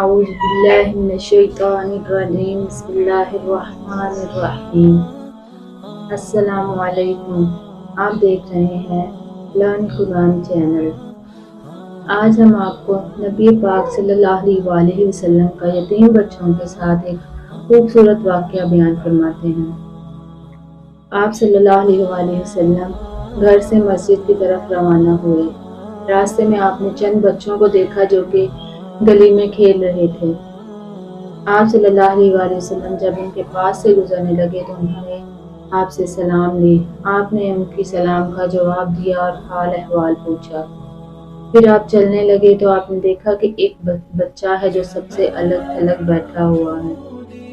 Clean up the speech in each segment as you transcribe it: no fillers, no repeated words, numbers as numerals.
اعوذ باللہ من الشیطان الرجیم بسم اللہ الرحمن الرحیم۔ السلام علیکم، آپ دیکھ رہے ہیں لرن قرآن چینل۔ آج ہم آپ کو نبی پاک صلی اللہ علیہ وسلم کا یتیم بچوں کے ساتھ ایک خوبصورت واقعہ بیان فرماتے ہیں۔ آپ صلی اللہ علیہ وسلم گھر سے مسجد کی طرف روانہ ہوئے۔ راستے میں آپ نے چند بچوں کو دیکھا جو کہ گلی میں کھیل رہے تھے۔ آپ صلی اللہ علیہ وسلم جب ان کے پاس سے گزرنے لگے تو انہوں نے آپ سے سلام لی۔ آپ نے ان کی سلام کا جواب دیا اور حال احوال پوچھا۔ پھر آپ چلنے لگے تو آپ نے دیکھا کہ ایک بچہ ہے جو سب سے الگ تھلگ بیٹھا ہوا ہے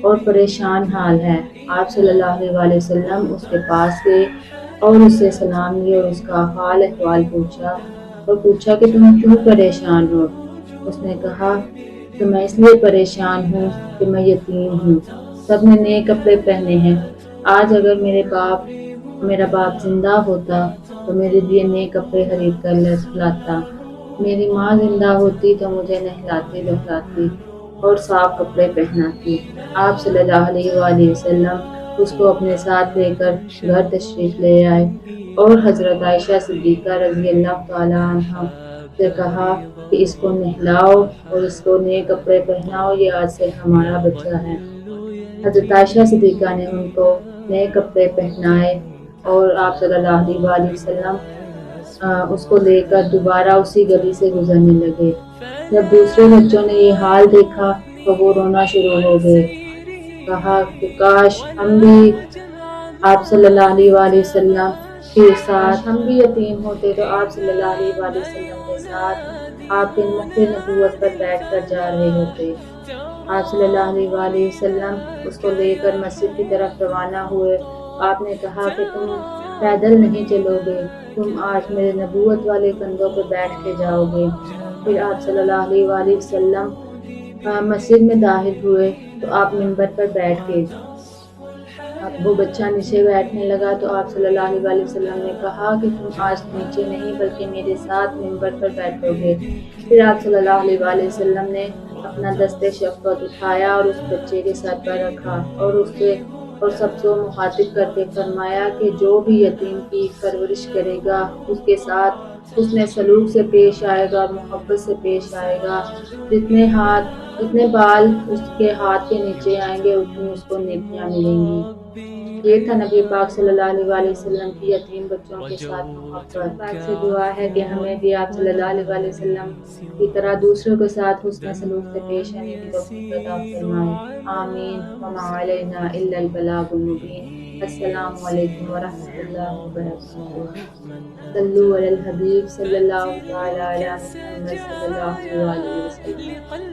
اور پریشان حال ہے۔ آپ صلی اللہ علیہ وسلم اس کے پاس گئے اور اس سے سلام لیے اور اس کا حال احوال پوچھا اور پوچھا کہ تم کیوں پریشان ہو؟ اس نے کہا کہ میں اس لیے پریشان ہوں کہ میں یتیم ہوں، سب نے نئے کپڑے پہنے ہیں۔ آج اگر میرا باپ زندہ ہوتا تو میرے لیے نئے کپڑے خرید کر لاتا، میری ماں زندہ ہوتی تو مجھے نہلاتی دہلاتی اور صاف کپڑے پہناتی۔ آپ صلی اللہ علیہ وسلم اس کو اپنے ساتھ لے کر گھر تشریف لے آئے اور حضرت عائشہ صدیقہ رضی اللہ تعالیٰ عنہا سے کہا کہ اس کو نہلاؤ اور اس کو نئے کپڑے پہناؤ، یہ آج سے ہمارا بچہ ہے۔ حضرت عائشہ صدیقہ نے ان کو نئے کپڑے پہنائے اور آپ صلی اللہ علیہ وسلم اس کو لے کر دوبارہ اسی گلی سے گزرنے لگے۔ جب دوسرے بچوں نے یہ حال دیکھا تو وہ رونا شروع ہو گئے، کہا کہ کاش ہم بھی آپ صلی اللہ علیہ وسلم کے ساتھ ہم بھی یتیم ہوتے تو آپ صلی اللہ علیہ وسلم کے ساتھ آپ کے مکھ نبوت پر بیٹھ کر جا رہے ہوتے۔ آپ صلی اللہ علیہ وسلم اس کو لے کر مسجد کی طرف روانہ ہوئے۔ آپ نے کہا کہ تم پیدل نہیں چلو گے، تم آج میرے نبوت والے کندھوں پہ بیٹھ کے جاؤ گے۔ پھر آپ صلی اللہ علیہ وسلم مسجد میں داخل ہوئے تو آپ منبر پر بیٹھ گئے۔ وہ بچہ نیچے بیٹھنے لگا تو آپ صلی اللہ علیہ وسلم نے کہا کہ تم آج نیچے نہیں بلکہ میرے ساتھ منبر پر بیٹھو گے۔ پھر آپ صلی اللہ علیہ وسلم نے اپنا دست شفقت اٹھایا اور اس بچے کے سر پر رکھا اور سب سے مخاطب کر کے فرمایا کہ جو بھی یتیم کی پرورش کرے گا، اس کے ساتھ حسن سلوک سے پیش آئے گا، محبت سے پیش آئے گا، جتنے بال اس کے ہاتھ کے نیچے آئیں گے اتنی اس کو نیکیاں ملیں گی۔ یہ تھا نبی پاک صلی اللہ علیہ وسلم کی یتیم بچوں کے ساتھ محبت۔ پاک سے دعا ہے کہ ہمیں بھی آپ صلی اللہ علیہ وسلم کی طرح دوسروں کے ساتھ حسن سلوک سے پیش آنے کی توفیق عطا فرمائے۔ آمین۔ وما علینا الا البلاغ المبین۔ السلام علیکم ورحمۃ اللہ وبرکاتہ۔ صلو علی الحبیب صلی اللہ تعالی علی محمد صلی اللہ علیہ وسلم۔